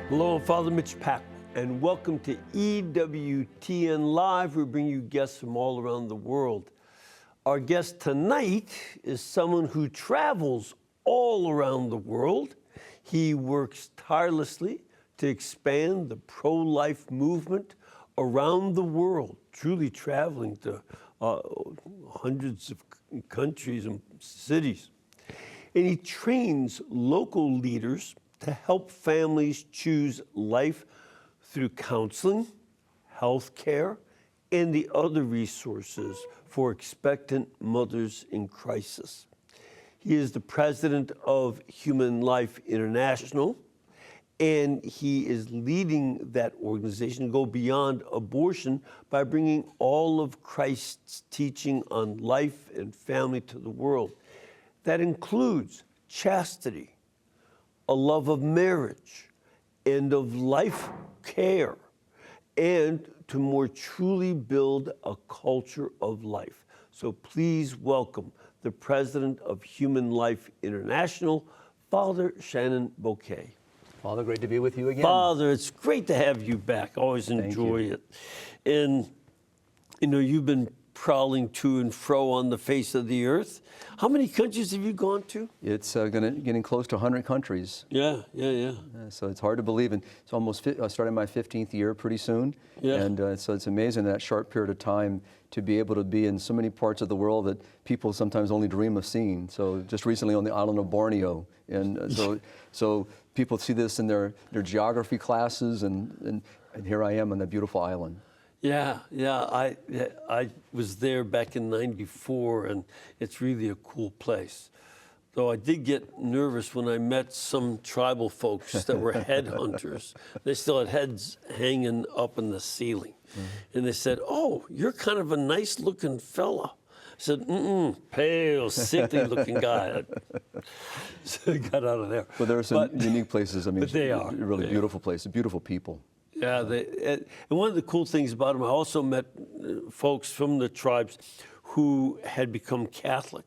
Hello, I'm Father Mitch and welcome to EWTN Live. We bring you guests from all around the world. Our guest tonight is someone who travels all around the world. He works tirelessly to expand the pro-life movement around the world, truly traveling to hundreds of countries and cities. And he trains local leaders to help families choose life through counseling, health care, and the other resources for expectant mothers in crisis. He is the president of Human Life International, and he is leading that organization to go beyond abortion by bringing all of Christ's teaching on life and family to the world. That includes chastity, a love of marriage, and of life care, and to more truly build a culture of life. So please welcome the president of Human Life International, Father Shenan Boquet. Father, great to be with you again. Father, it's great to have you back. Always enjoy it. And, you know, you've been prowling to and fro on the face of the earth. How many countries have you gone to? It's getting close to 100 countries. Yeah. So it's hard to believe. And it's almost starting my 15th year pretty soon. Yeah. And so it's amazing in that short period of time to be able to be in so many parts of the world that people sometimes only dream of seeing. So just recently on the island of Borneo. And so people see this in their geography classes, and here I am on that beautiful island. Yeah. I was there back in '94, and it's really a cool place. Though I did get nervous when I met some tribal folks that were headhunters. They still had heads hanging up in the ceiling. Mm-hmm. And they said, "Oh, you're kind of a nice-looking fella." I said, pale, sickly-looking guy. So I got out of there. But there are some unique places. I mean, but they are. Really beautiful places, beautiful people. Yeah, and one of the cool things about them, I also met folks from the tribes who had become Catholic.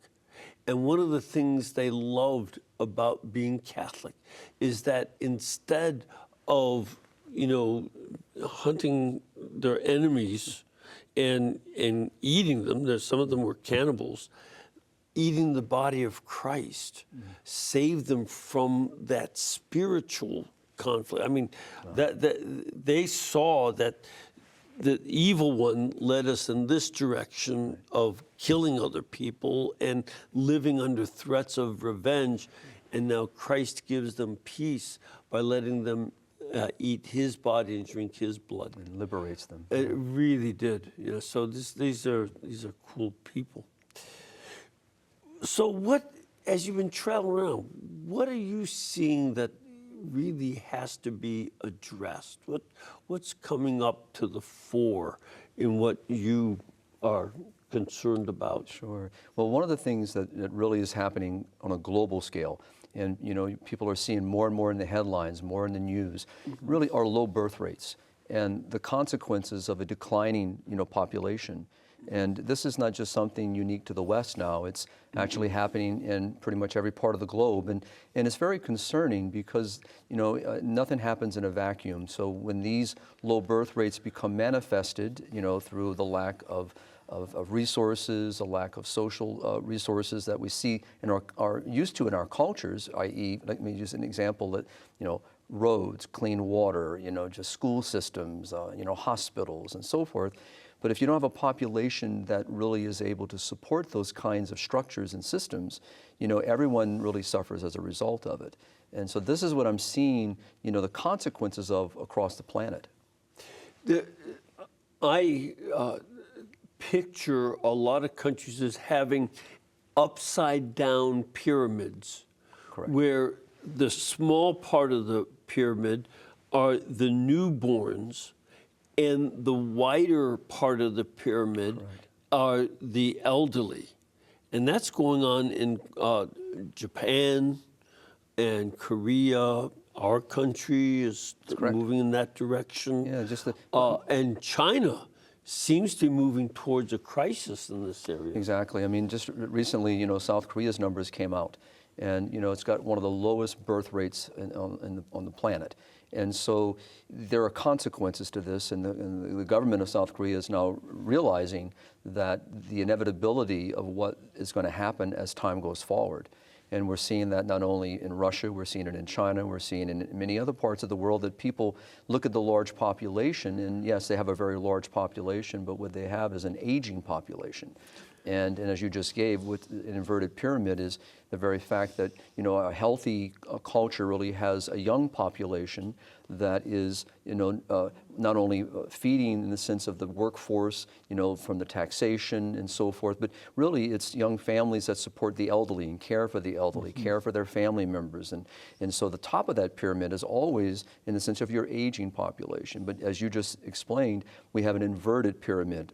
And one of the things they loved about being Catholic is that instead of, hunting their enemies and eating them, some of them were cannibals, eating the body of Christ saved them from that spiritual conflict. I mean, that they saw that the evil one led us in this direction of killing other people and living under threats of revenge, and now Christ gives them peace by letting them eat his body and drink his blood. And liberates them. It really did. So these are cool people. So what, as you've been traveling around, what are you seeing that really has to be addressed? What's coming up to the fore in what you are concerned about? Sure. Well, one of the things that really is happening on a global scale, and people are seeing more and more in the headlines, more in the news, really are low birth rates and the consequences of a declining population. And this is not just something unique to the West now. It's actually happening in pretty much every part of the globe. And it's very concerning because, nothing happens in a vacuum. So when these low birth rates become manifested, through the lack of resources, a lack of social resources that we see and are used to in our cultures, i.e., let me use an example that, roads, clean water, just school systems, hospitals and so forth. But if you don't have a population that really is able to support those kinds of structures and systems, everyone really suffers as a result of it. And so this is what I'm seeing, the consequences of across the planet. I picture a lot of countries as having upside down pyramids. Correct. Where the small part of the pyramid are the newborns, and the wider part of the pyramid Correct. are the elderly. And that's going on in Japan and Korea. Our country is moving in that direction. Yeah, and China seems to be moving towards a crisis in this area. Exactly. I mean, just recently, South Korea's numbers came out. And it's got one of the lowest birth rates on the planet. And so there are consequences to this, and the government of South Korea is now realizing that the inevitability of what is going to happen as time goes forward. And we're seeing that not only in Russia, we're seeing it in China, we're seeing it in many other parts of the world, that people look at the large population, and yes, they have a very large population, but what they have is an aging population. And as you just gave with an inverted pyramid is the very fact that, a healthy culture really has a young population that is, not only feeding in the sense of the workforce, from the taxation and so forth, but really it's young families that support the elderly and care for the elderly, care for their family members. And so the top of that pyramid is always in the sense of your aging population. But as you just explained, we have an inverted pyramid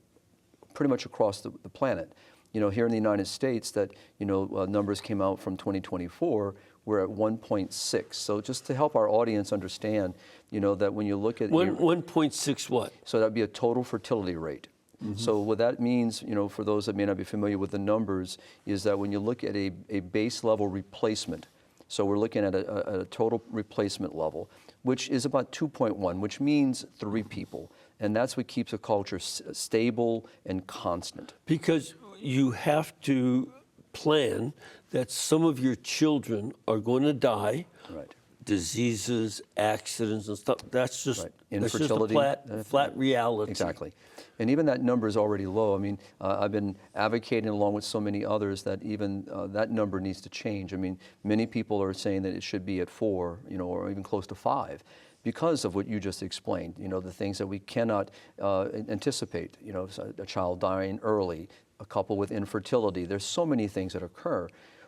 pretty much across the planet. Here in the United States, that numbers came out from 2024, we're at 1.6. So just to help our audience understand, that when you look at 1.6 what? So that'd be a total fertility rate. So what that means, for those that may not be familiar with the numbers, is that when you look at a base level replacement, so we're looking at a total replacement level, which is about 2.1, which means 3 people. And that's what keeps a culture stable and constant. Because you have to plan that some of your children are going to die. Right. Diseases, accidents, and stuff. That's just, right. that's just a Infertility. flat reality. Exactly. And even that number is already low. I mean, I've been advocating along with so many others that even that number needs to change. I mean, many people are saying that it should be at 4, or even close to 5. Because of what you just explained, the things that we cannot anticipate, a child dying early, a couple with infertility. There's so many things that occur.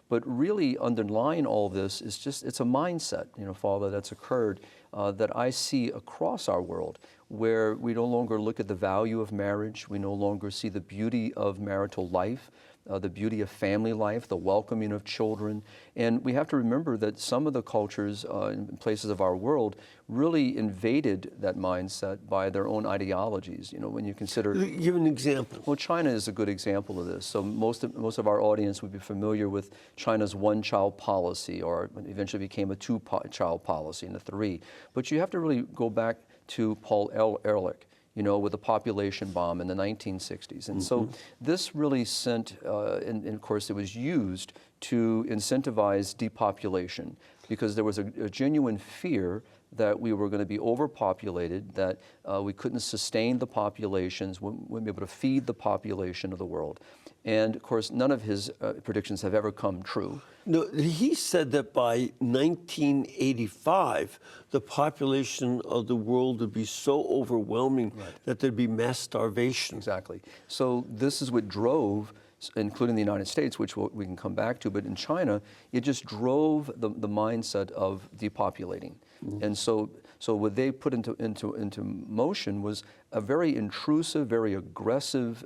But really underlying all this is it's a mindset, Father, that's occurred that I see across our world, where we no longer look at the value of marriage. We no longer see the beauty of marital life, the beauty of family life, the welcoming of children. And we have to remember that some of the cultures in places of our world really invaded that mindset by their own ideologies. When you consider... Give an example. Well, China is a good example of this. So most of our audience would be familiar with China's one-child policy, or eventually became a two-child policy and a 3. But you have to really go back to Paul Ehrlich, with the population bomb in the 1960s. And so this really sent, and of course it was used to incentivize depopulation, because there was a genuine fear that we were going to be overpopulated, that we couldn't sustain the populations, wouldn't be able to feed the population of the world. And of course, none of his predictions have ever come true. No, he said that by 1985, the population of the world would be so overwhelming that there'd be mass starvation. Exactly. So this is what drove, including the United States, which we can come back to, but in China, it just drove the mindset of depopulating. And so what they put into motion was a very intrusive, very aggressive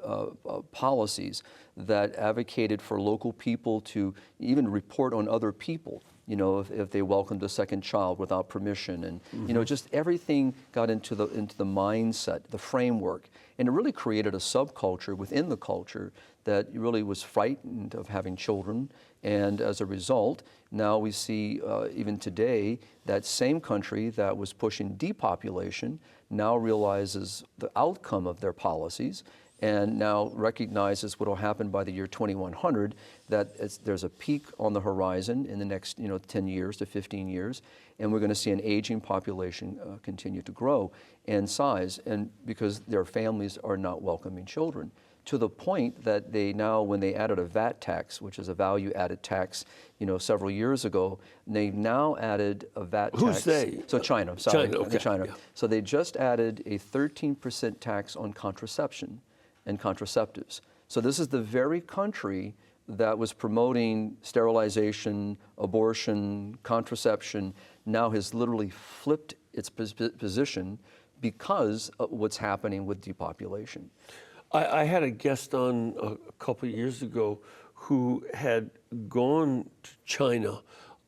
policies that advocated for local people to even report on other people, if they welcomed a second child without permission, and just everything got into the mindset, the framework, and it really created a subculture within the culture that really was frightened of having children. And as a result, now we see, even today, that same country that was pushing depopulation now realizes the outcome of their policies, and now recognizes what will happen by the year 2100, that there's a peak on the horizon in the next 10 years to 15 years, and we're going to see an aging population continue to grow in size, and because their families are not welcoming children. To the point that they now, when they added a VAT tax, which is a value-added tax, several years ago, they've now added a VAT tax. Who's they? So China, sorry. China, okay. China. Yeah. So they just added a 13% tax on contraception and contraceptives. So this is the very country that was promoting sterilization, abortion, contraception, now has literally flipped its position because of what's happening with depopulation. I had a guest on a couple of years ago who had gone to China,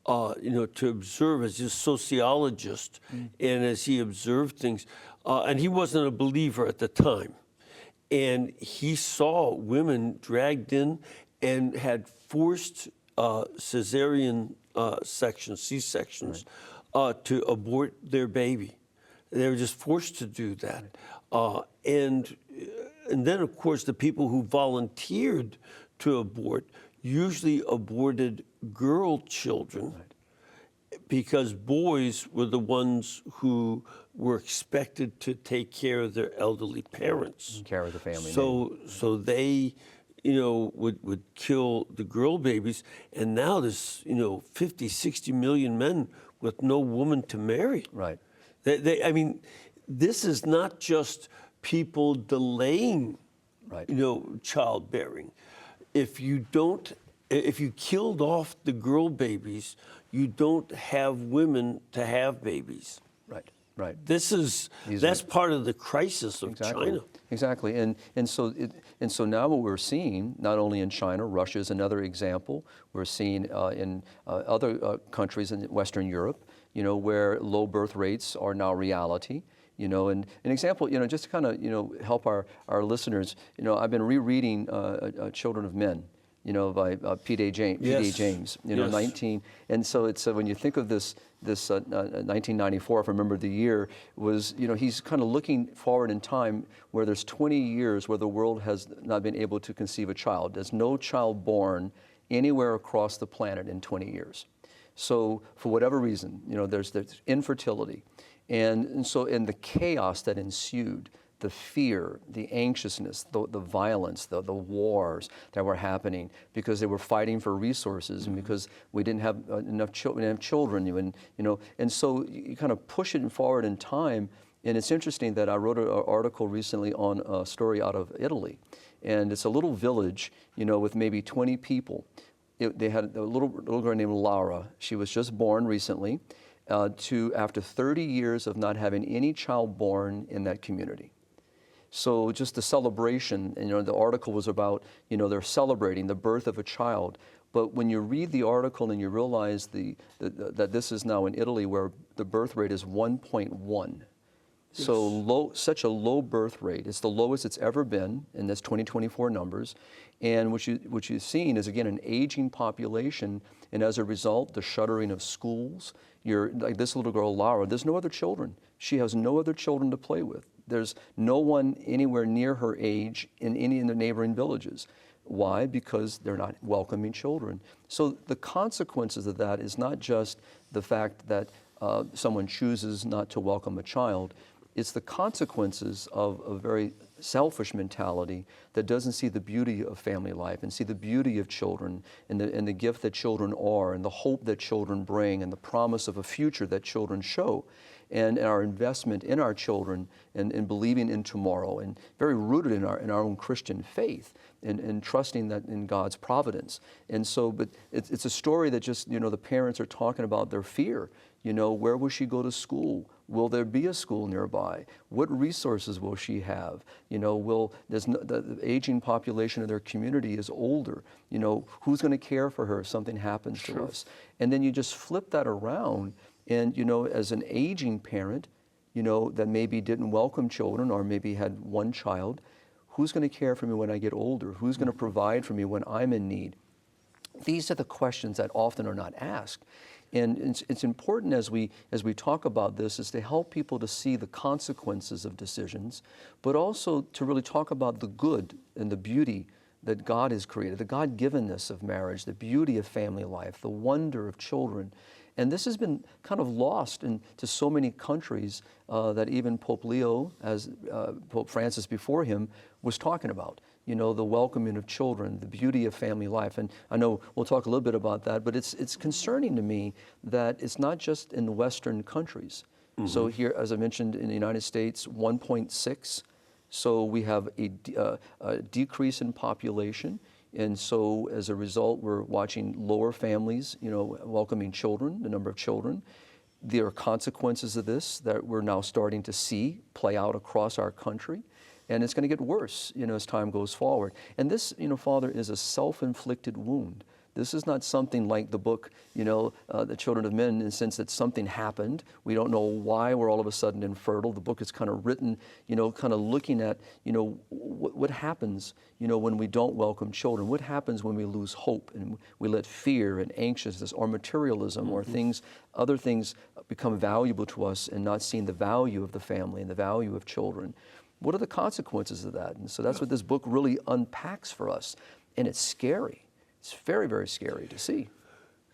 to observe as a sociologist, and as he observed things, and he wasn't a believer at the time, and he saw women dragged in and had forced cesarean sections, C-sections, to abort their baby. They were just forced to do that. And then, of course, the people who volunteered to abort usually aborted girl children because boys were the ones who were expected to take care of their elderly parents. Care of the family. So they, would kill the girl babies. And now there's, 50, 60 million men with no woman to marry. Right. I mean, this is not just people delaying, childbearing. If you killed off the girl babies, you don't have women to have babies. Right. Right. That's part of the crisis of China. Exactly. And so now what we're seeing, not only in China, Russia is another example. We're seeing in other countries in Western Europe, where low birth rates are now reality. And an example, just to kind of, help our listeners, I've been rereading Children of Men, by P.D. James, 19. And so it's when you think of this 1994, if I remember the year, was, he's kind of looking forward in time where there's 20 years where the world has not been able to conceive a child. There's no child born anywhere across the planet in 20 years. So for whatever reason, there's infertility. And so in the chaos that ensued, the fear, the anxiousness, the violence, the wars that were happening because they were fighting for resources and because we didn't have enough children, and so you kind of push it forward in time. And it's interesting that I wrote an article recently on a story out of Italy, and it's a little village, with maybe 20 people. They had a little girl named Laura. She was just born recently, after 30 years of not having any child born in that community. So just the celebration, and the article was about, they're celebrating the birth of a child. But when you read the article and you realize that this is now in Italy where the birth rate is 1.1. Yes. So such a low birth rate. It's the lowest it's ever been in this 2024 numbers. And what you've seen is, again, an aging population. And as a result, the shuttering of schools. Like this little girl, Laura, there's no other children. She has no other children to play with. There's no one anywhere near her age in any of the neighboring villages. Why? Because they're not welcoming children. So the consequences of that is not just the fact that someone chooses not to welcome a child. It's the consequences of a very selfish mentality that doesn't see the beauty of family life and see the beauty of children and the gift that children are and the hope that children bring and the promise of a future that children show. And our investment in our children and believing in tomorrow and very rooted in our own Christian faith and trusting that in God's providence. And so, but it's a story that just, the parents are talking about their fear. Where will she go to school? Will there be a school nearby? What resources will she have? The aging population of their community is older. Who's going to care for her if something happens to us? And then you just flip that around. And, as an aging parent, that maybe didn't welcome children or maybe had one child, who's going to care for me when I get older? Who's going to provide for me when I'm in need? These are the questions that often are not asked. And it's important as we talk about this is to help people to see the consequences of decisions, but also to really talk about the good and the beauty that God has created, the God-givenness of marriage, the beauty of family life, the wonder of children. And this has been kind of lost to so many countries that even Pope Leo, as Pope Francis before him, was talking about. The welcoming of children, the beauty of family life. And I know we'll talk a little bit about that, but it's concerning to me that it's not just in the Western countries. Mm-hmm. So here, as I mentioned, in the United States, 1.6. So we have a decrease in population. And so as a result, we're watching lower families, welcoming children, the number of children. There are consequences of this that we're now starting to see play out across our country. And it's going to get worse, as time goes forward. And this, Father, is a self-inflicted wound This is not something like the book, The Children of Men, in the sense that something happened. We don't know why we're all of a sudden infertile. The book is kind of written, kind of looking at, what happens, when we don't welcome children. What happens when we lose hope and we let fear and anxiousness or materialism or other things become valuable to us and not seeing the value of the family and the value of children. What are the consequences of that? And so that's what this book really unpacks for us. And it's scary. It's very, very scary to see.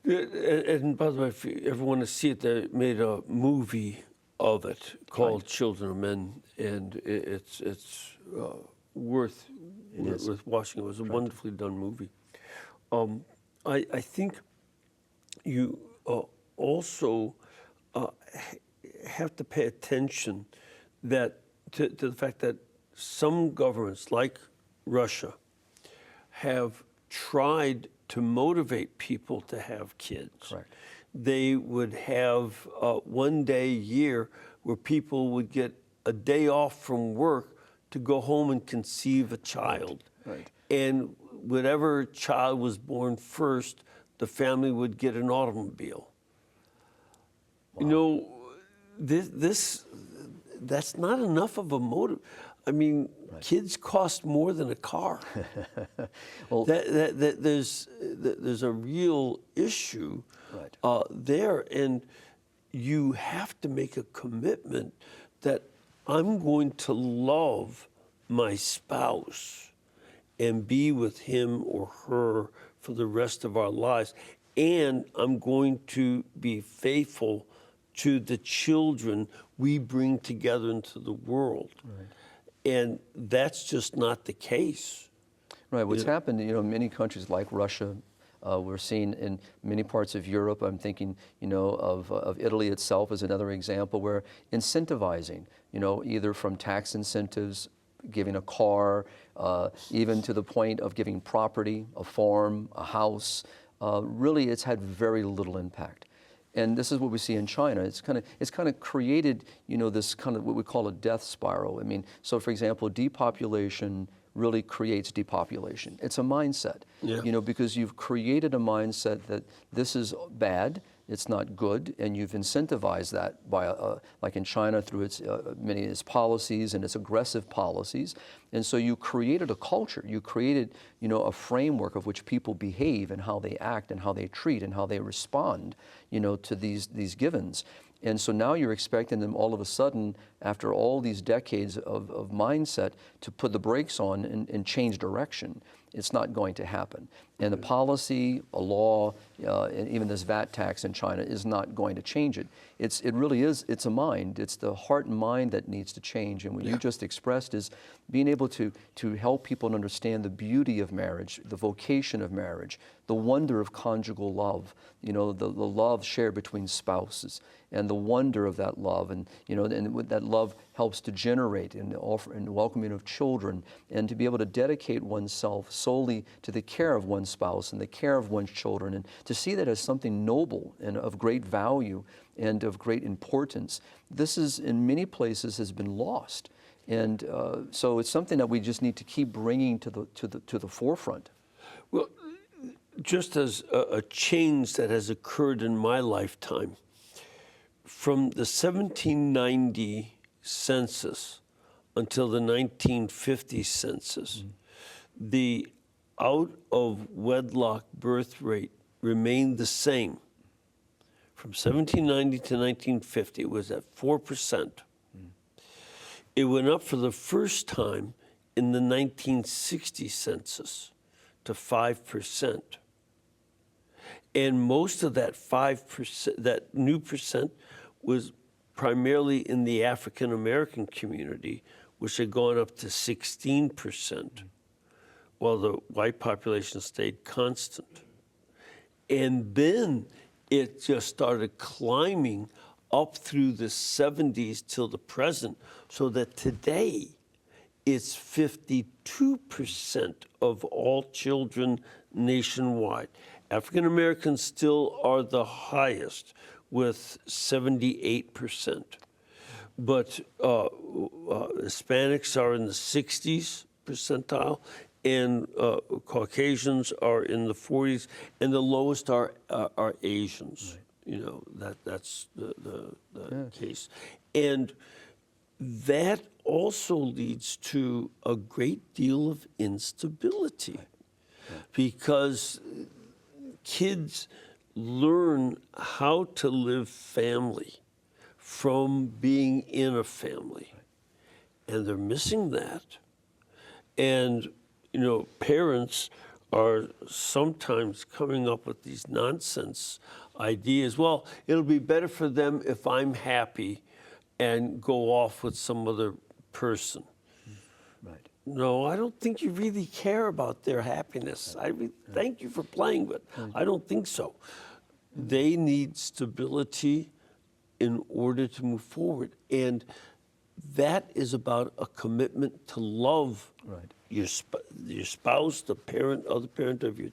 And by the way, if you ever want to see it, they made a movie of it called Children of Men, and it's worth watching. It was a wonderfully done movie. I think you also have to pay attention to the fact that some governments, like Russia, have tried to motivate people to have kids. Correct. They would have one day a year where people would get a day off from work to go home and conceive a child. Right. And whatever child was born first, the family would get an automobile. Wow. That's not enough of a motive. I mean, kids cost more than a car. Well, there's a real issue there, and you have to make a commitment that I'm going to love my spouse and be with him or her for the rest of our lives, and I'm going to be faithful to the children we bring together into the world. Right. And that's just not the case. Right. What's happened, in many countries like Russia, we're seeing in many parts of Europe. I'm thinking, of Italy itself as another example, where incentivizing, either from tax incentives, giving a car, even to the point of giving property, a farm, a house, really it's had very little impact. And this is what we see in China. It's kind of created, this kind of what we call a death spiral. I mean, so for example, depopulation really creates depopulation. It's a mindset, because you've created a mindset that this is bad, it's not good, and you've incentivized that by, like in China, through its many of its policies and its aggressive policies. And so you created a culture. You created, a framework of which people behave and how they act and how they treat and how they respond, to these givens. And so now you're expecting them all of a sudden, after all these decades of mindset, to put the brakes on and change direction. It's not going to happen. And the policy, a law, and even this VAT tax in China is not going to change it. It really is, it's a mind. It's the heart and mind that needs to change. And what you just expressed is being able to help people understand the beauty of marriage, the vocation of marriage, the wonder of conjugal love, the love shared between spouses, and the wonder of that love, and and that love helps to generate and offer and welcoming of children, and to be able to dedicate oneself solely to the care of one's spouse and the care of one's children, and to see that as something noble and of great value and of great importance. This is, in many places, has been lost, and so it's something that we just need to keep bringing to the forefront. Well, just as a change that has occurred in my lifetime, from the 1790 census until the 1950 census, the out-of-wedlock birth rate remained the same. From 1790 to 1950, it was at 4%. It went up for the first time in the 1960 census to 5%. And most of that 5%, that new percent, was primarily in the African American community, which had gone up to 16%, while the white population stayed constant. And then it just started climbing up through the 70s till the present, so that today it's 52% of all children nationwide. African Americans still are the highest, with 78%. But Hispanics are in the 60s percentile, and Caucasians are in the 40s, and the lowest are Asians. Right. You know, that's the case. And that also leads to a great deal of instability. Right. Yeah. Because kids learn how to live family from being in a family. Right. And they're missing that. And, you know, parents are sometimes coming up with these nonsense ideas. Well, it'll be better for them if I'm happy and go off with some other person. Right. No, I don't think you really care about their happiness. Thank you for playing, but I don't think so. They need stability in order to move forward. And that is about a commitment to love your spouse, the parent, other parent of your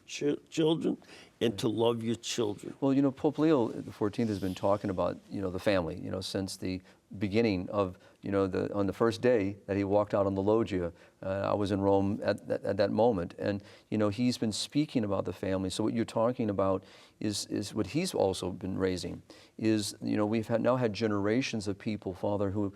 children, and to love your children. Well, you know, Pope Leo XIV has been talking about, you know, the family, you know, since the beginning of, you know, on the first day that he walked out on the loggia. I was in Rome at that moment, and, you know, he's been speaking about the family. So what you're talking about is what he's also been raising, is, you know, we've now had generations of people, Father, who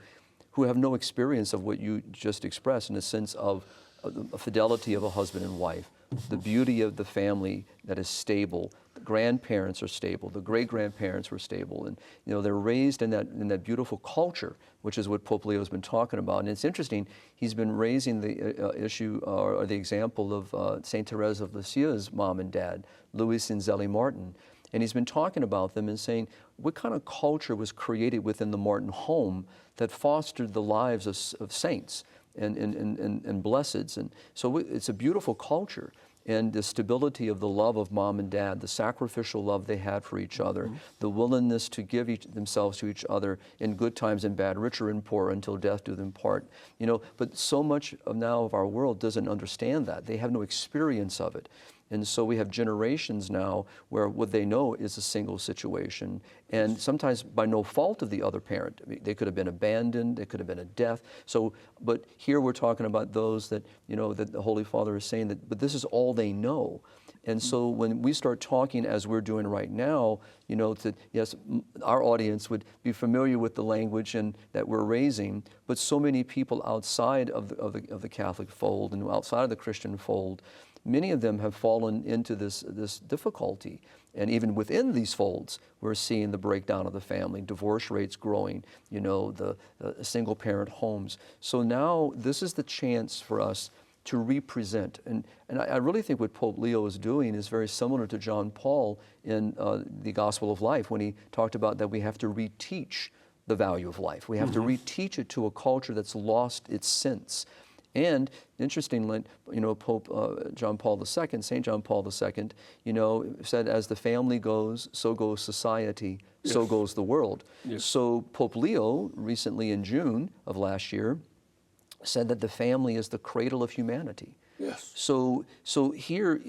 have no experience of what you just expressed in the sense of a fidelity of a husband and wife, the beauty of the family that is stable. The grandparents are stable. The great-grandparents were stable. And, you know, they're raised in that beautiful culture, which is what Pope Leo's been talking about. And it's interesting, he's been raising the issue or the example of St. Therese of Lisieux's mom and dad, Louis and Zélie Martin. And he's been talking about them and saying, what kind of culture was created within the Martin home that fostered the lives of saints and blesseds? And so it's a beautiful culture. And the stability of the love of mom and dad, the sacrificial love they had for each other, the willingness to give themselves to each other in good times and bad, richer and poorer, until death do them part. You know, but so much now of our world doesn't understand that. They have no experience of it. And so we have generations now where what they know is a single situation, and sometimes by no fault of the other parent. I mean, they could have been abandoned, it could have been a death. So, but here we're talking about those that, you know, that the Holy Father is saying that, but this is all they know. And so when we start talking as we're doing right now, you know, yes, our audience would be familiar with the language and that we're raising, but so many people outside of the Catholic fold and outside of the Christian fold, many of them have fallen into this difficulty. And even within these folds, we're seeing the breakdown of the family, divorce rates growing, you know, the single-parent homes. So now this is the chance for us to represent. And I really think what Pope Leo is doing is very similar to John Paul in the Gospel of Life, when he talked about that we have to reteach the value of life. We have to reteach it to a culture that's lost its sense. And interestingly, you know, Pope John Paul II, St. John Paul II, you know, said, as the family goes, so goes society, so goes the world. Yes. So Pope Leo, recently in June of last year, said that the family is the cradle of humanity. Yes. So here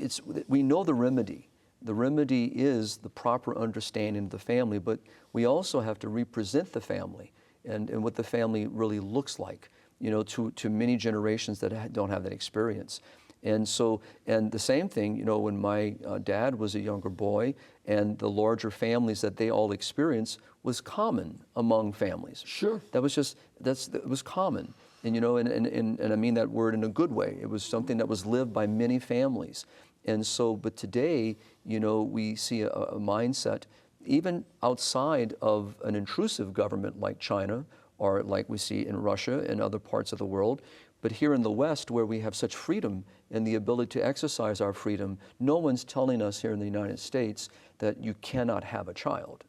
we know the remedy. The remedy is the proper understanding of the family, but we also have to represent the family and what the family really looks like, you know, to many generations that don't have that experience. And so, and the same thing, you know, when my dad was a younger boy, and the larger families that they all experienced was common among families. Sure. That was common. And, you know, and I mean that word in a good way. It was something that was lived by many families. And so, but today, you know, we see a mindset, even outside of an intrusive government like China, or like we see in Russia and other parts of the world, but here in the West, where we have such freedom and the ability to exercise our freedom, no one's telling us here in the United States that you cannot have a child,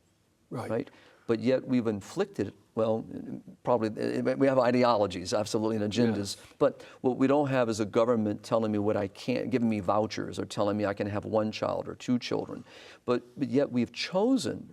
right? But yet we've inflicted, well, probably, we have ideologies, absolutely, and agendas, yes. But what we don't have is a government telling me what I can't, giving me vouchers or telling me I can have one child or two children. But yet we've chosen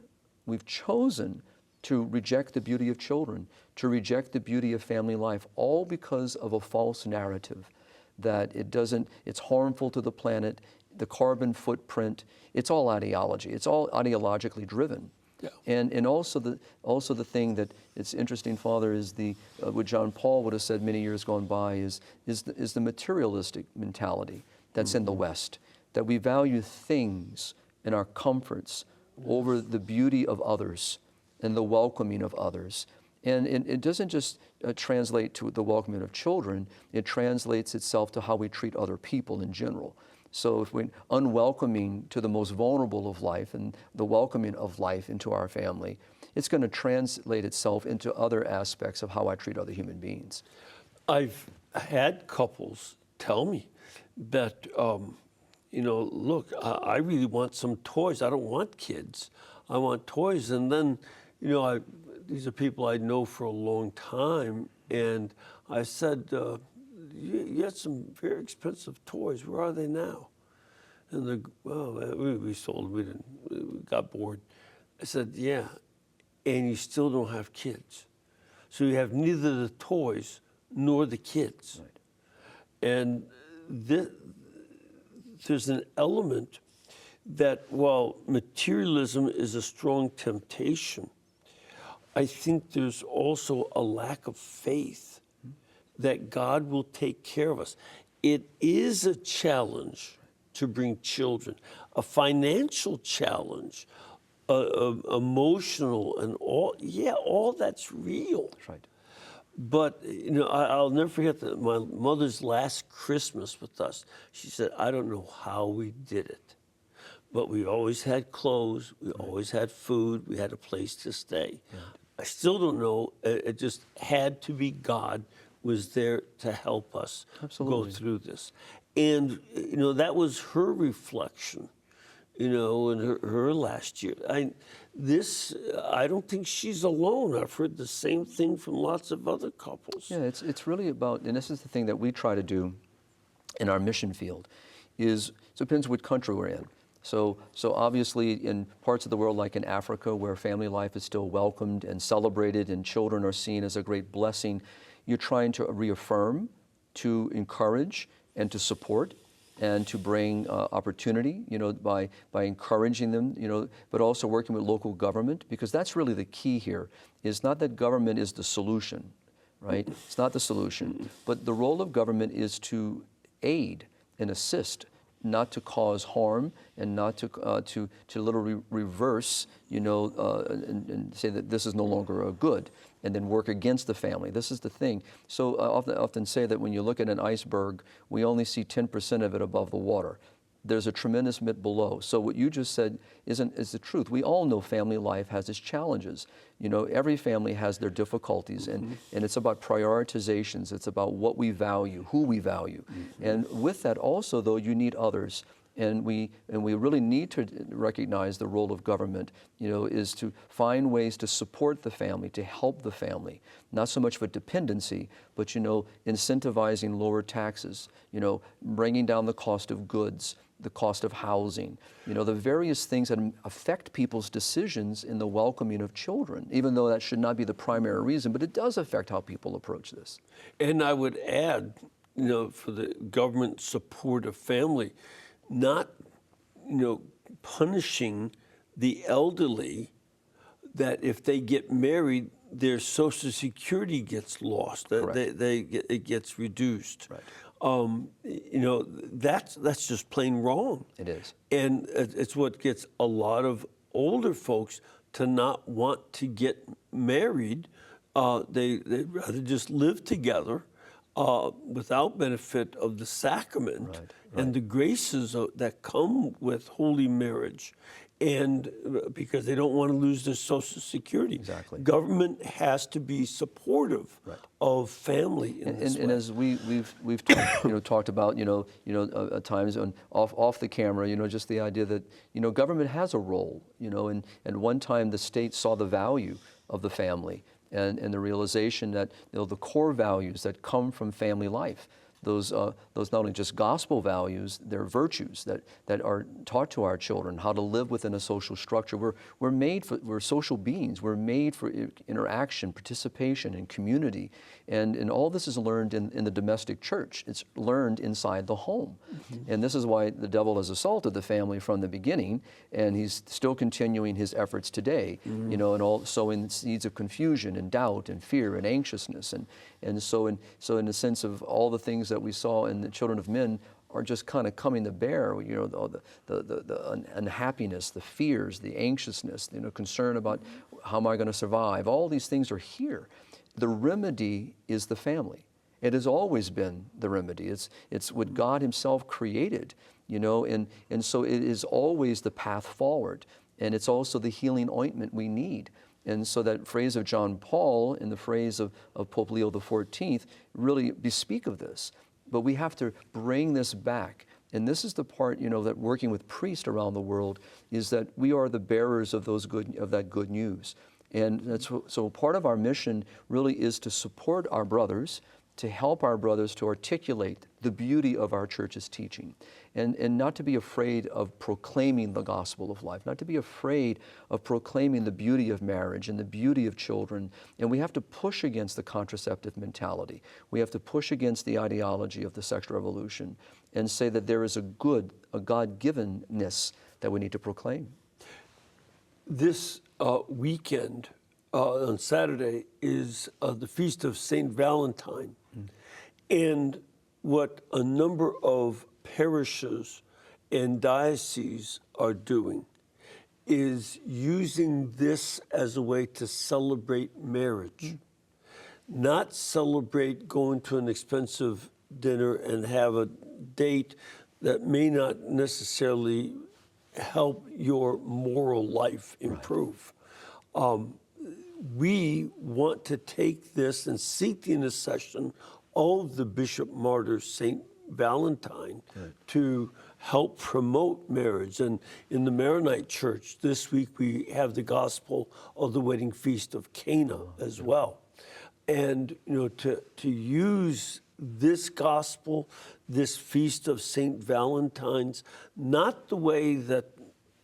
to reject the beauty of children, to reject the beauty of family life, all because of a false narrative that it's harmful to the planet, the carbon footprint. It's all ideology. It's all ideologically driven. Yeah. And also the thing that it's interesting, Father, is what John Paul would have said many years gone by is the materialistic mentality that's in the West, that we value things and our comforts over the beauty of others and the welcoming of others. And it doesn't just translate to the welcoming of children, it translates itself to how we treat other people in general. So if we're unwelcoming to the most vulnerable of life and the welcoming of life into our family, it's going to translate itself into other aspects of how I treat other human beings. I've had couples tell me that, look, I really want some toys. I don't want kids. I want toys. And then, these are people I know for a long time. And I said, you had some very expensive toys. Where are they now? And they're, well, we sold them. We got bored. I said, yeah, and you still don't have kids. So you have neither the toys nor the kids. Right. And there's an element that while materialism is a strong temptation, I think there's also a lack of faith that God will take care of us. It is a challenge to bring children, a financial challenge, emotional, and all that's real. That's right. But, I'll never forget that my mother's last Christmas with us, she said, I don't know how we did it, but we always had clothes, we always had food, we had a place to stay. Yeah. I still don't know, it just had to be God was there to help us go through this. And, that was her reflection, in her last year. I don't think she's alone. I've heard the same thing from lots of other couples. Yeah, it's really about, and this is the thing that we try to do in our mission field, so it depends what country we're in. So obviously in parts of the world like in Africa where family life is still welcomed and celebrated and children are seen as a great blessing, you're trying to reaffirm, to encourage, and to support and to bring opportunity, by encouraging them, but also working with local government, because that's really the key here, is not that government is the solution, right? It's not the solution, but the role of government is to aid and assist, not to cause harm and not to literally reverse, and say that this is no longer good, and then work against the family. This is the thing. So I often say that when you look at an iceberg, we only see 10% of it above the water. There's a tremendous bit below. So what you just said is the truth. We all know family life has its challenges. Every family has their difficulties, and it's about prioritizations. It's about what we value, who we value. And with that also, though, you need others. And we really need to recognize the role of government, is to find ways to support the family, to help the family. Not so much for dependency, but, incentivizing lower taxes, bringing down the cost of goods, the cost of housing, the various things that affect people's decisions in the welcoming of children, even though that should not be the primary reason, but it does affect how people approach this. And I would add, for the government support of family, not, punishing the elderly, that if they get married, their Social Security gets lost, it gets reduced. Right. That's just plain wrong. It is. And it's what gets a lot of older folks to not want to get married. They'd rather just live together without benefit of the sacrament and the graces that come with holy marriage, and because they don't want to lose their Social Security. Exactly. Government has to be supportive of family in this way. And as we've talked about, at times off the camera, just the idea that government has a role, and one time the state saw the value of the family. And the realization that the core values that come from family life, not only just gospel values, they're virtues that are taught to our children, how to live within a social structure. We're social beings. We're made for interaction, participation, and community. And all this is learned in the domestic church. It's learned inside the home. Mm-hmm. And this is why the devil has assaulted the family from the beginning, and he's still continuing his efforts today, mm-hmm. And all sowing seeds of confusion and doubt and fear and anxiousness. And so in the sense of all the things that we saw in the children of men are just kind of coming to bear, the unhappiness, the fears, the anxiousness, concern about how am I going to survive. All these things are here. The remedy is the family. It has always been the remedy. It's what God himself created, and so it is always the path forward. And it's also the healing ointment we need. And so that phrase of John Paul and the phrase of Pope Leo XIV really bespeak of this. But we have to bring this back. And this is the part, that working with priests around the world is that we are the bearers of that good news. And so part of our mission really is to support our brothers, to help our brothers to articulate the beauty of our church's teaching, and not to be afraid of proclaiming the gospel of life, not to be afraid of proclaiming the beauty of marriage and the beauty of children. And we have to push against the contraceptive mentality. We have to push against the ideology of the sexual revolution and say that there is a God-givenness that we need to proclaim. This weekend, on Saturday, is the Feast of St. Valentine. Mm. And what a number of parishes and dioceses are doing is using this as a way to celebrate marriage. Not celebrate going to an expensive dinner and have a date that may not necessarily help your moral life improve. Right. We want to take this and seek the intercession of the Bishop Martyr St. Valentine, right, to help promote marriage. And in the Maronite Church this week, we have the Gospel of the Wedding Feast of Cana as well. And to use this gospel, this Feast of St. Valentine's, not the way that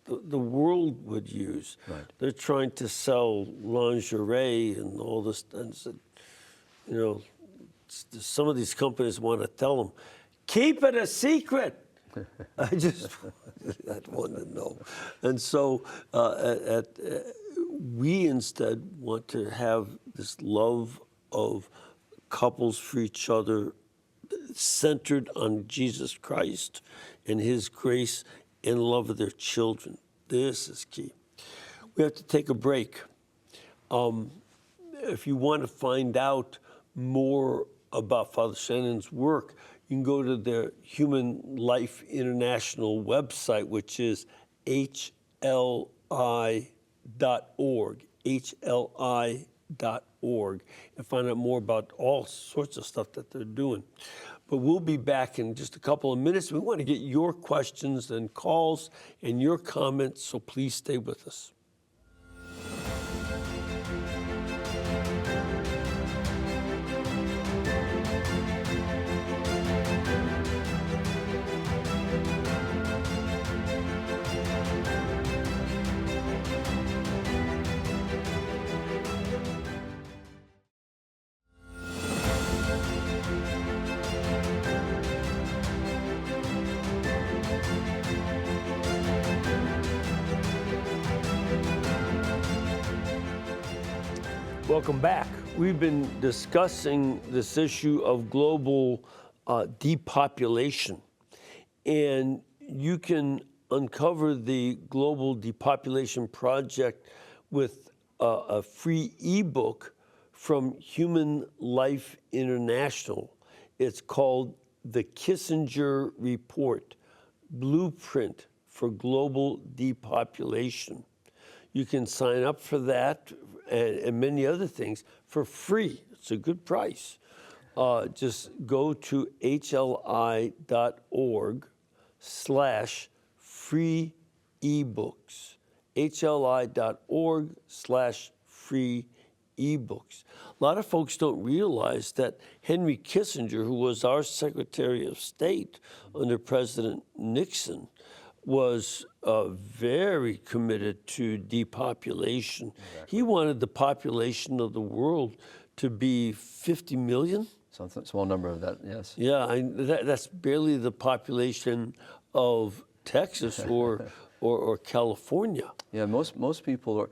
the world would use. Right. They're trying to sell lingerie and all this. And some of these companies want to tell them, keep it a secret. I want to know. And so we instead want to have this love of couples for each other centered on Jesus Christ and his grace and love of their children. This is key. We have to take a break. If you want to find out more about Father Shenan's work, you can go to the Human Life International website, which is hli.org, hli.org, and find out more about all sorts of stuff that they're doing. But we'll be back in just a couple of minutes. We want to get your questions and calls and your comments, so please stay with us. Welcome back. We've been discussing this issue of global depopulation, and you can uncover the Global Depopulation Project with a free ebook from Human Life International. It's called The Kissinger Report, Blueprint for Global Depopulation. You can sign up for that and many other things for free. It's a good price. Just go to hli.org/free ebooks. hli.org/free e-books. A lot of folks don't realize that Henry Kissinger, who was our Secretary of State under President Nixon, was very committed to depopulation. Exactly. He wanted the population of the world to be 50 million. Some small number of that, yes. Yeah, that's barely the population of Texas or California. Yeah, most people are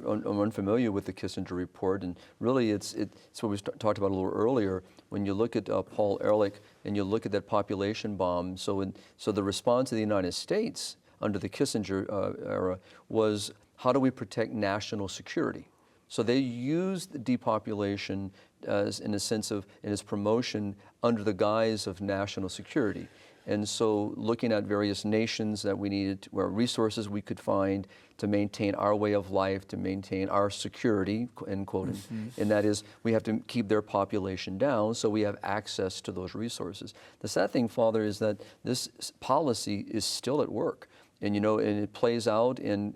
unfamiliar with the Kissinger report, and really it's what we talked about a little earlier. When you look at Paul Ehrlich and you look at that population bomb, so the response of the United States under the Kissinger era was, how do we protect national security? So they used depopulation as in its promotion under the guise of national security. And so looking at various nations that we needed, where resources we could find to maintain our way of life, to maintain our security, end quote, and that is, we have to keep their population down so we have access to those resources. The sad thing, Father, is that this policy is still at work. And and it plays out in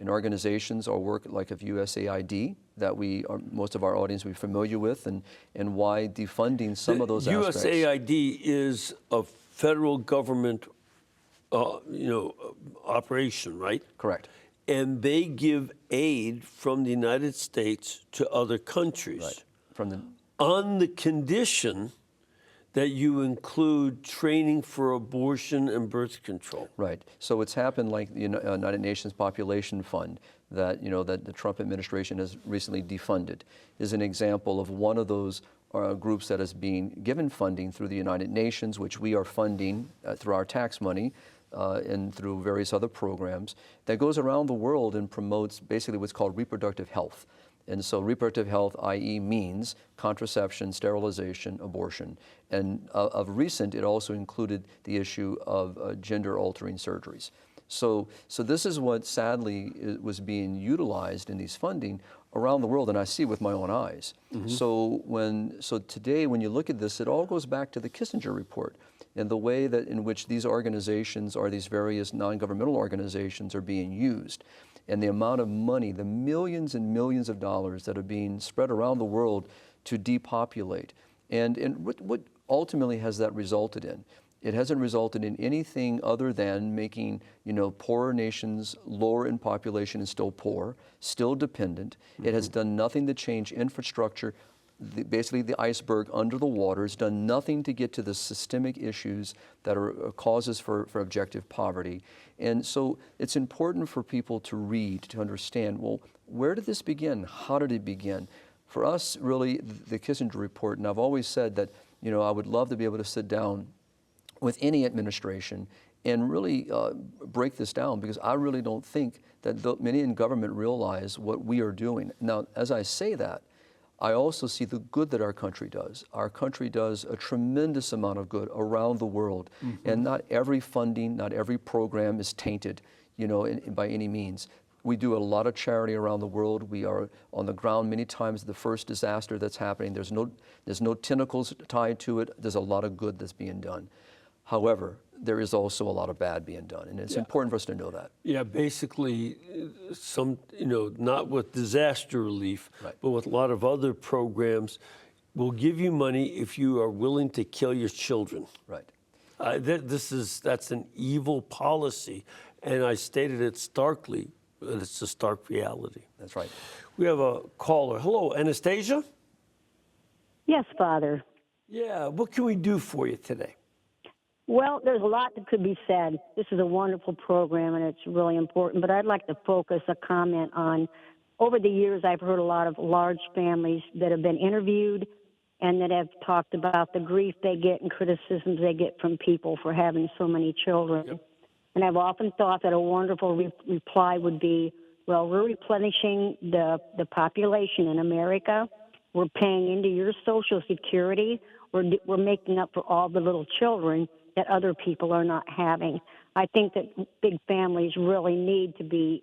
organizations or work like of USAID that most of our audience will be familiar with, and why defunding some of those aspects. USAID is a federal government, operation, right? Correct. And they give aid from the United States to other countries. Right. On the condition that you include training for abortion and birth control. Right. So it's happened like the United Nations Population Fund that that the Trump administration has recently defunded is an example of one of those groups that is being given funding through the United Nations, which we are funding through our tax money and through various other programs, that goes around the world and promotes basically what's called reproductive health. And so reproductive health, i.e. means contraception, sterilization, abortion. And of recent, it also included the issue of gender-altering surgeries. So this is what sadly was being utilized in these funding around the world, and I see with my own eyes. So today, when you look at this, it all goes back to the Kissinger report and the way that in which these organizations or these various non-governmental organizations are being used. And the amount of money, the millions and millions of dollars that are being spread around the world to depopulate. And what ultimately has that resulted in? It hasn't resulted in anything other than making, poorer nations lower in population and still poor, still dependent. It has done nothing to change infrastructure. Basically the iceberg under the water has done nothing to get to the systemic issues that are causes for objective poverty. And so it's important for people to read, to understand, well, where did this begin? How did it begin? For us, really, the Kissinger report, and I've always said that, I would love to be able to sit down with any administration and really break this down, because I really don't think that many in government realize what we are doing. Now, as I say that, I also see the good that our country does. Our country does a tremendous amount of good around the world. And not every funding, not every program is tainted, by any means. We do a lot of charity around the world. We are on the ground many times. The first disaster that's happening, there's no tentacles tied to it. There's a lot of good that's being done. However, there is also a lot of bad being done, and it's important for us to know that. Yeah, basically, not with disaster relief, but with a lot of other programs, will give you money if you are willing to kill your children. Right. That's an evil policy, and I stated it starkly, but it's a stark reality. That's right. We have a caller. Hello, Anastasia? Yes, Father. Yeah, what can we do for you today? Well, there's a lot that could be said. This is a wonderful program, and it's really important, but I'd like to focus a comment on, over the years, I've heard a lot of large families that have been interviewed and that have talked about the grief they get and criticisms they get from people for having so many children. Yep. And I've often thought that a wonderful reply would be, well, we're replenishing the population in America. We're paying into your Social Security. We're making up for all the little children that other people are not having. I think that big families really need to be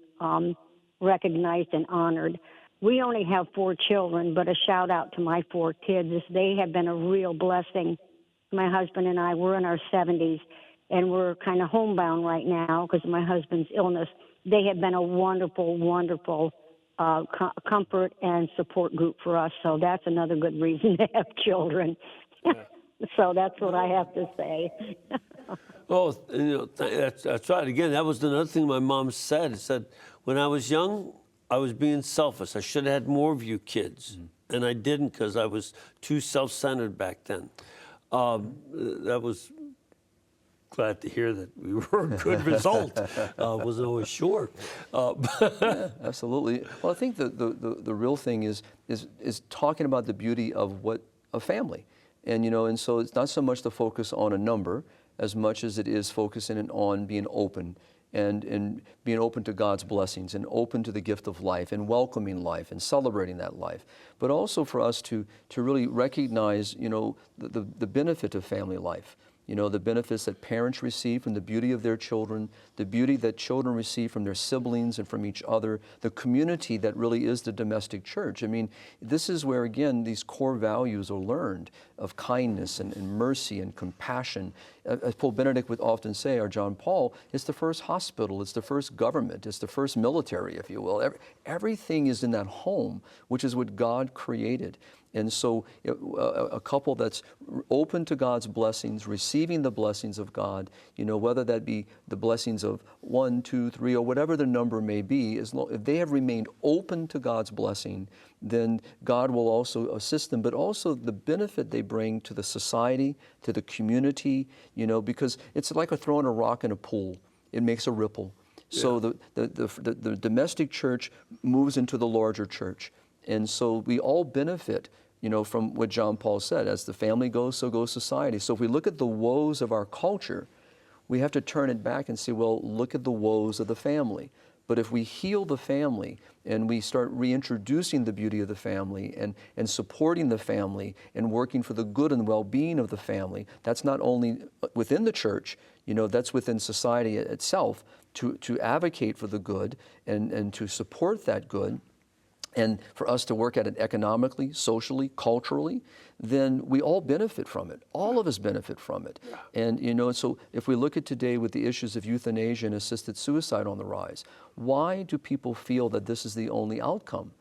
recognized and honored. We only have 4 children, but a shout out to my 4 kids. They have been a real blessing. My husband and I, we're in our 70s, and we're kind of homebound right now because of my husband's illness. They have been a wonderful, wonderful comfort and support group for us. So that's another good reason to have children. So that's what I have to say. Oh, that's right. Again, that was another thing my mom said. It said, when I was young, I was being selfish. I should have had more of you kids. And I didn't because I was too self-centered back then. That was glad to hear that we were a good result. Wasn't always sure. Yeah, absolutely. Well, I think the real thing is talking about the beauty of what a family. And, and so it's not so much the focus on a number as much as it is focusing on being open and being open to God's blessings and open to the gift of life and welcoming life and celebrating that life. But also for us to really recognize, the benefit of family life. The benefits that parents receive from the beauty of their children, the beauty that children receive from their siblings and from each other, the community that really is the domestic church. I mean, this is where, again, these core values are learned of kindness and mercy and compassion. As Pope Benedict would often say, or John Paul, it's the first hospital, it's the first government, it's the first military, if you will. Everything is in that home, which is what God created. And so a couple that's open to God's blessings, receiving the blessings of God, whether that be the blessings of 1, 2, 3, or whatever the number may be, if they have remained open to God's blessing, then God will also assist them, but also the benefit they bring to the society, to the community, because it's like throwing a rock in a pool. It makes a ripple. Yeah. So the domestic church moves into the larger church. And so we all benefit, from what John Paul said, as the family goes, so goes society. So if we look at the woes of our culture, we have to turn it back and say, well, look at the woes of the family. But if we heal the family and we start reintroducing the beauty of the family and supporting the family and working for the good and well-being of the family, that's not only within the church, that's within society itself, to advocate for the good and to support that good, and for us to work at it economically, socially, culturally, then we all benefit from it. All of us benefit from it. And, so if we look at today with the issues of euthanasia and assisted suicide on the rise, why do people feel that this is the only outcome?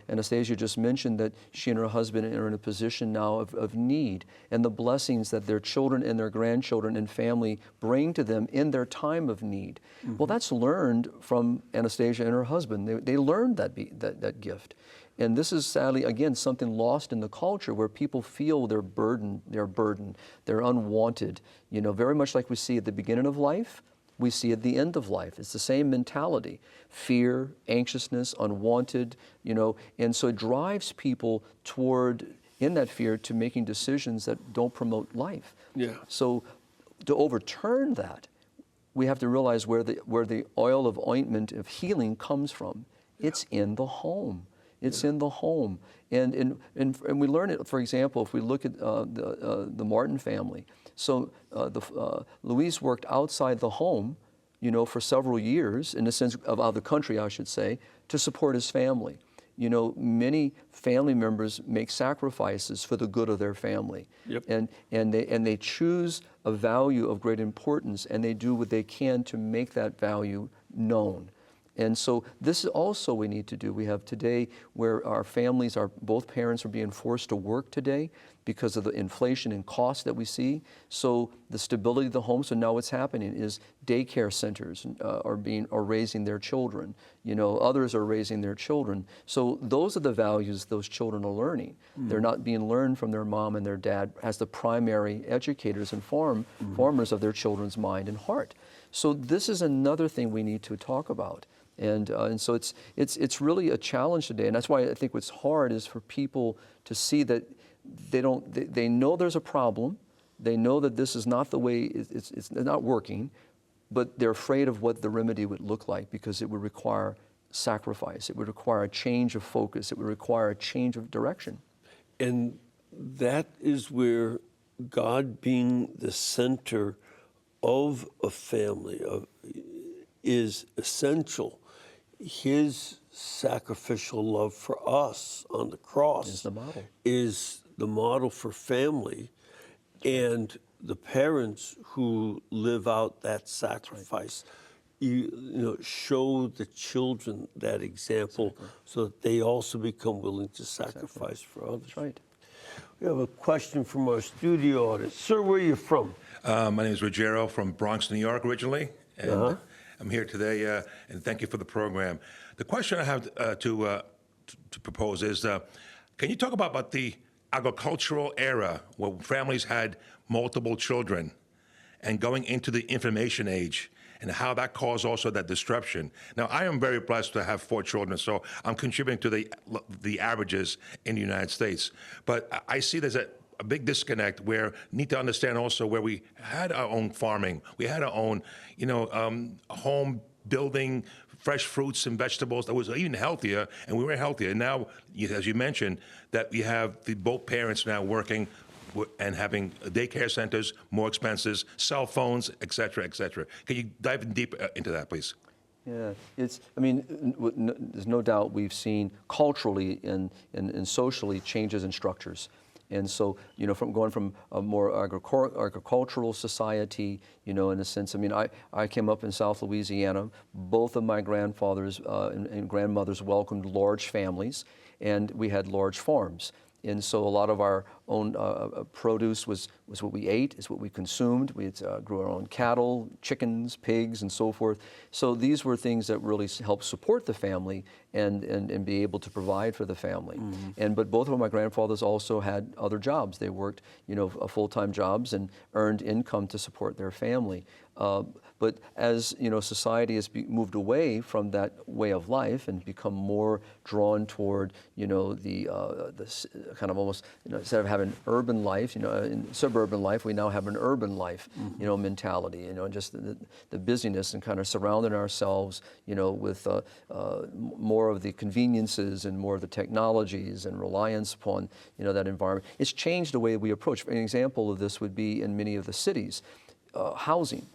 Anastasia just mentioned that she and her husband are in a position now of need, and the blessings that their children and their grandchildren and family bring to them in their time of need. Mm-hmm. Well, that's learned from Anastasia and her husband. They learned that gift. And this is sadly, again, something lost in the culture where people feel they're burdened, they're unwanted, very much like we see at the beginning of life. We see at the end of life. It's the same mentality. Fear, anxiousness, unwanted, and so it drives people toward, in that fear, to making decisions that don't promote life. Yeah. So to overturn that, we have to realize where the oil of ointment of healing comes from. It's in the home. It's in the home. And we learn it, for example, if we look at the Martin family. So Luis worked outside the home, for several years, in the sense of out of the country, I should say, to support his family. Many family members make sacrifices for the good of their family. Yep. And they choose a value of great importance, and they do what they can to make that value known. And so this is also we need to do. We have today where our families, both parents are being forced to work today because of the inflation and cost that we see. So the stability of the home. So now what's happening is daycare centers are raising their children. Others are raising their children. So those are the values those children are learning. Mm. They're not being learned from their mom and their dad as the primary educators and formers of their children's mind and heart. So this is another thing we need to talk about. And so it's really a challenge today, and that's why I think what's hard is for people to see that they know there's a problem, they know that this is not the way it's not working, but they're afraid of what the remedy would look like because it would require sacrifice, it would require a change of focus, it would require a change of direction. And that is where God being the center of a family is essential. His sacrificial love for us on the cross is the model for family, and the parents who live out that sacrifice show the children that example so that they also become willing to sacrifice for others. That's right. We have a question from our studio audience. Sir, where are you from? My name is Rogero from Bronx, New York, originally, and I'm here today. And thank you for the program. The question I have to propose is: can you talk about the agricultural era where families had multiple children, and going into the information age, and how that caused also that disruption? Now, I am very blessed to have 4 children, so I'm contributing to the averages in the United States. But I see there's a big disconnect where need to understand also where we had our own farming, we had our own, home building fresh fruits and vegetables that was even healthier, and we were healthier. And now, as you mentioned, that we have both parents now working and having daycare centers, more expenses, cell phones, et cetera, et cetera. Can you dive in deep into that, please? Yeah, there's no doubt we've seen culturally and socially changes in structures. And so, from going from a more agricultural society, in a sense, I came up in South Louisiana. Both of my grandfathers and grandmothers welcomed large families, and we had large farms. And so a lot of our own produce was what we ate, is what we consumed. We grew our own cattle, chickens, pigs, and so forth. So these were things that really helped support the family and be able to provide for the family. Mm-hmm. But both of my grandfathers also had other jobs. They worked, full-time jobs and earned income to support their family. But as society has moved away from that way of life and become more drawn toward the kind of almost instead of having urban life, in suburban life, we now have an urban life, mm-hmm. Mentality, and just the busyness and kind of surrounding ourselves, with more of the conveniences and more of the technologies and reliance upon that environment. It's changed the way we approach. An example of this would be in many of the cities, housing.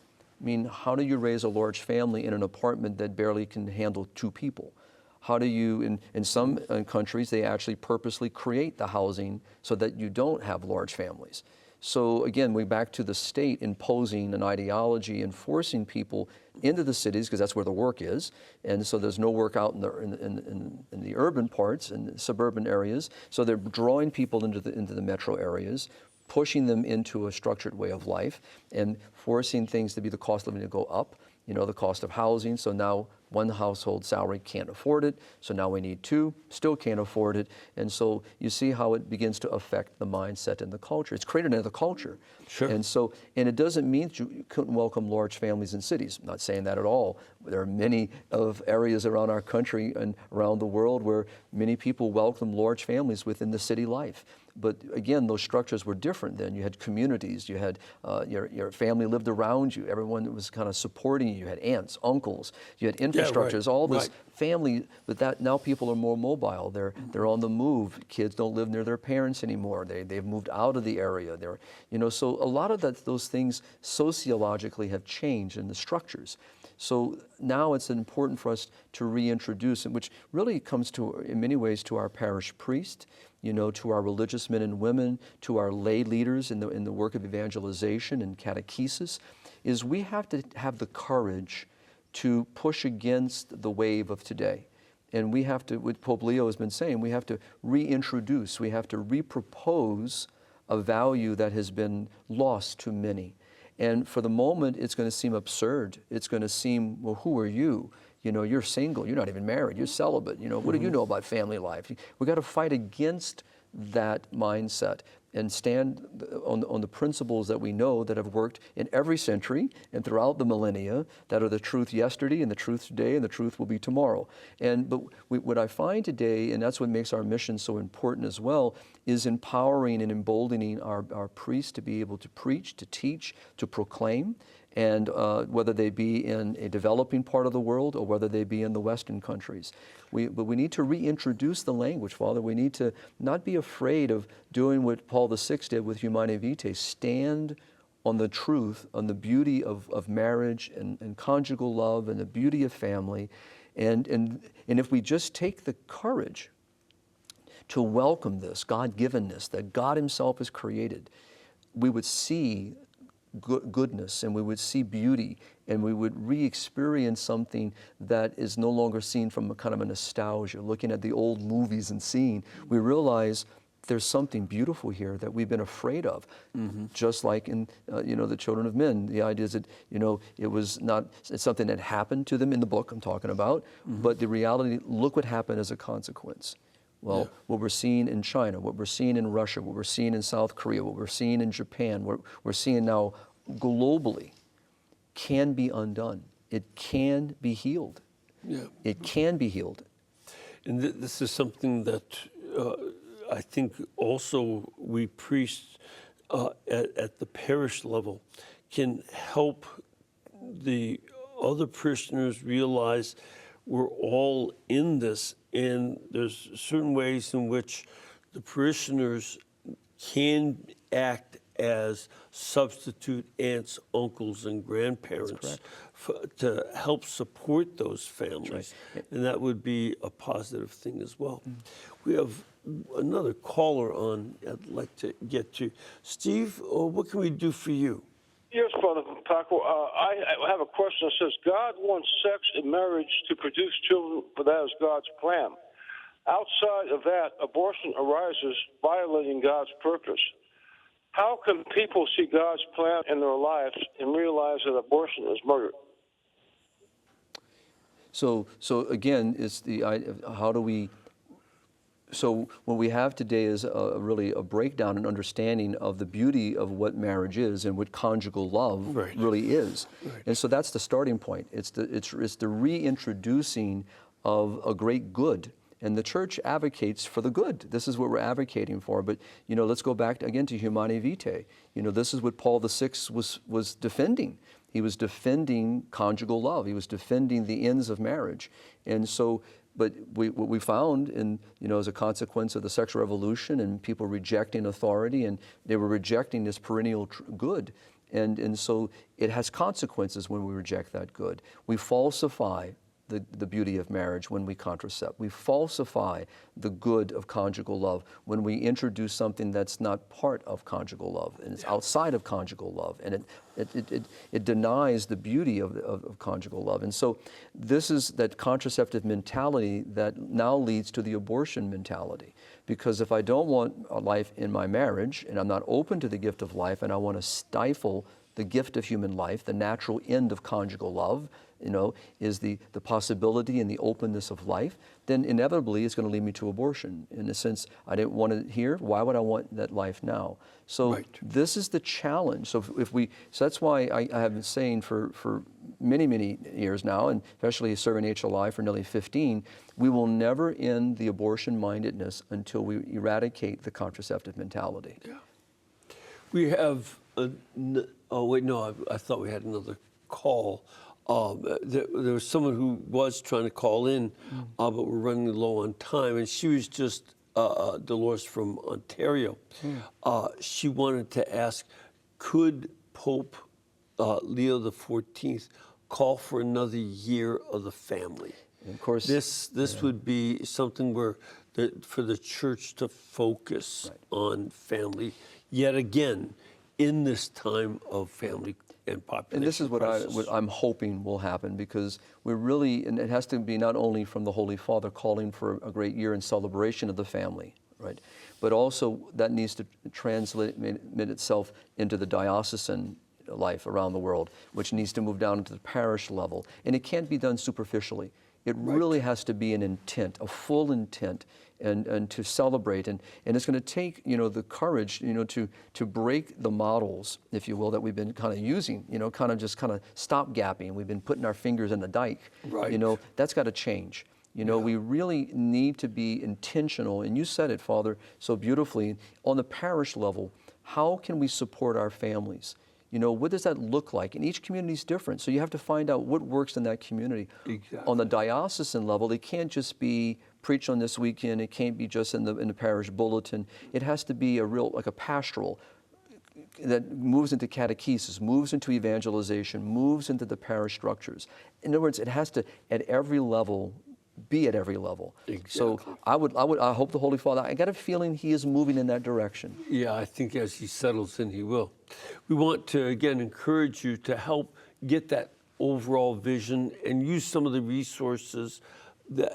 How do you raise a large family in an apartment that barely can handle 2 people? How do you, in some countries, they actually purposely create the housing so that you don't have large families. So again, we're back to the state imposing an ideology and forcing people into the cities because that's where the work is. And so there's no work out in the urban parts and the suburban areas. So they're drawing people into the metro areas, pushing them into a structured way of life and forcing things to be the cost of living to go up, the cost of housing. So now one household salary can't afford it. So now we need 2, still can't afford it. And so you see how it begins to affect the mindset and the culture. It's created another culture. Sure. And it doesn't mean that you couldn't welcome large families in cities. I'm not saying that at all. There are many of areas around our country and around the world where many people welcome large families within the city life. But again, those structures were different then. You had communities, you had your family lived around you, everyone was kind of supporting you. You had aunts, uncles, you had infrastructures, all this family. But that now people are more mobile. They're on the move. Kids don't live near their parents anymore. They've moved out of the area. So a lot of those things sociologically have changed in the structures. So now it's important for us to reintroduce, which really comes to, in many ways, to our parish priest, to our religious men and women, to our lay leaders in the work of evangelization and catechesis, is we have to have the courage to push against the wave of today. And we have to, what Pope Leo has been saying, we have to reintroduce, we have to repropose a value that has been lost to many. And for the moment, it's going to seem absurd. It's going to seem, well, who are you? You're single. You're not even married. You're celibate. What do you know about family life? We've got to fight against that mindset and stand on the principles that we know that have worked in every century and throughout the millennia, that are the truth yesterday and the truth today and the truth will be tomorrow. But what I find today, and that's what makes our mission so important as well, is empowering and emboldening our priests to be able to preach, to teach, to proclaim, and whether they be in a developing part of the world or whether they be in the Western countries. But we need to reintroduce the language, Father. We need to not be afraid of doing what Paul VI did with Humanae Vitae, stand on the truth, on the beauty of marriage and conjugal love and the beauty of family. And if we just take the courage to welcome this God-givenness that God Himself has created, we would see goodness, and we would see beauty, and we would re-experience something that is no longer seen from a kind of a nostalgia, looking at the old movies and seeing, we realize there's something beautiful here that we've been afraid of. Just like in, the children of men, the idea is that, it was not, it's something that happened to them in the book I'm talking about, but the reality, look what happened as a consequence. Well, what we're seeing in China, what we're seeing in Russia, what we're seeing in South Korea, what we're seeing in Japan, what we're seeing now globally can be undone. It can be healed. It can be healed. And this is something that I think also we priests at the parish level can help the other parishioners realize we're all in this, and there's certain ways in which the parishioners can act as substitute aunts, uncles, and grandparents to help support those families. And that would be a positive thing as well. We have another caller on I'd like to get to. Steve, what can we do for you? Yes, Father Paco. I have a question that says, God wants sex and marriage to produce children, but that is God's plan. Outside of that, abortion arises, violating God's purpose. How can people see God's plan in their lives and realize that abortion is murder? So again, it's the how do we? So what we have today is really a breakdown and understanding of the beauty of what marriage is and what conjugal love really is. And so that's the starting point. It's the reintroducing of a great good. And the church advocates for the good. This is what we're advocating for. But, let's go back again to Humanae Vitae. This is what Paul VI was defending. He was defending conjugal love. He was defending the ends of marriage. And so, but what we found as a consequence of the sexual revolution and people rejecting authority, and they were rejecting this perennial good. And so it has consequences when we reject that good. We falsify the beauty of marriage when we contracept. We falsify the good of conjugal love when we introduce something that's not part of conjugal love and it's outside of conjugal love, and it denies the beauty of conjugal love. And so this is that contraceptive mentality that now leads to the abortion mentality. Because if I don't want a life in my marriage and I'm not open to the gift of life and I want to stifle the gift of human life, the natural end of conjugal love, is the possibility and the openness of life, then inevitably it's going to lead me to abortion. In a sense, I didn't want it here. Why would I want that life now? So this is the challenge. So so that's why I have been saying for many, many years now, and especially serving HLI for nearly 15, we will never end the abortion mindedness until we eradicate the contraceptive mentality. We have, I thought we had another call. There was someone who was trying to call in, but we're running low on time, and she was just Dolores from Ontario. She wanted to ask, could Pope Leo XIV call for another year of the family? And of course, this would be something where for the church to focus on family yet again in this time of family and population. And this is what I'm hoping will happen, because we're really, and it has to be not only from the Holy Father calling for a great year in celebration of the family, right? But also that needs to translate itself into the diocesan life around the world, which needs to move down into the parish level. And it can't be done superficially. It really has to be an intent, a full intent, and to celebrate. And it's going to take, the courage, to break the models, if you will, that we've been kind of using, kind of stopgapping. We've been putting our fingers in the dike. That's got to change. We really need to be intentional. And you said it, Father, so beautifully. On the parish level, how can we support our families? What does that look like? And each community is different, so you have to find out what works in that community. Exactly. On the diocesan level, it can't just be preached on this weekend. It can't be just in the parish bulletin. It has to be a pastoral that moves into catechesis, moves into evangelization, moves into the parish structures. In other words, it has to, at every level, be at every level. Exactly. So I hope the Holy Father, I got a feeling he is moving in that direction. Yeah, I think as he settles in, he will. We want to, again, encourage you to help get that overall vision and use some of the resources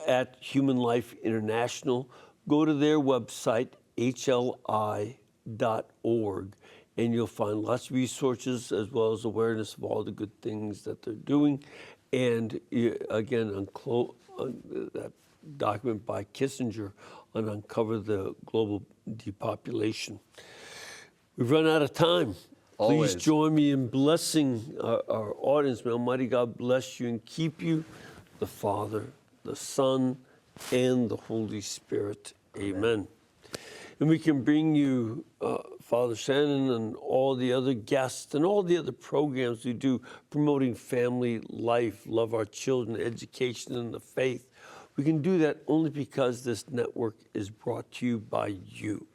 at Human Life International. Go to their website, hli.org, and you'll find lots of resources as well as awareness of all the good things that they're doing. And again, that document by Kissinger on Uncover the Global Depopulation. We've run out of time. Always. Please join me in blessing our audience. May Almighty God bless you and keep you, the Father, the Son, and the Holy Spirit. Amen. And we can bring you Father Shenan and all the other guests and all the other programs we do promoting family life, love our children, education, and the faith. We can do that only because this network is brought to you by you.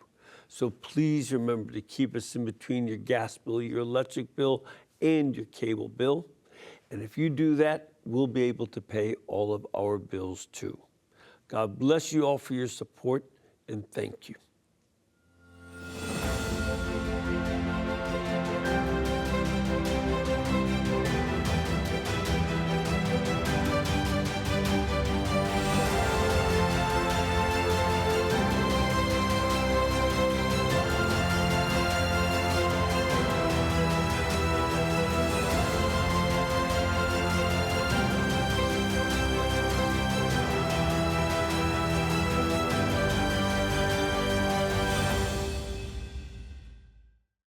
So please remember to keep us in between your gas bill, your electric bill, and your cable bill. And if you do that, we'll be able to pay all of our bills too. God bless you all for your support, and thank you.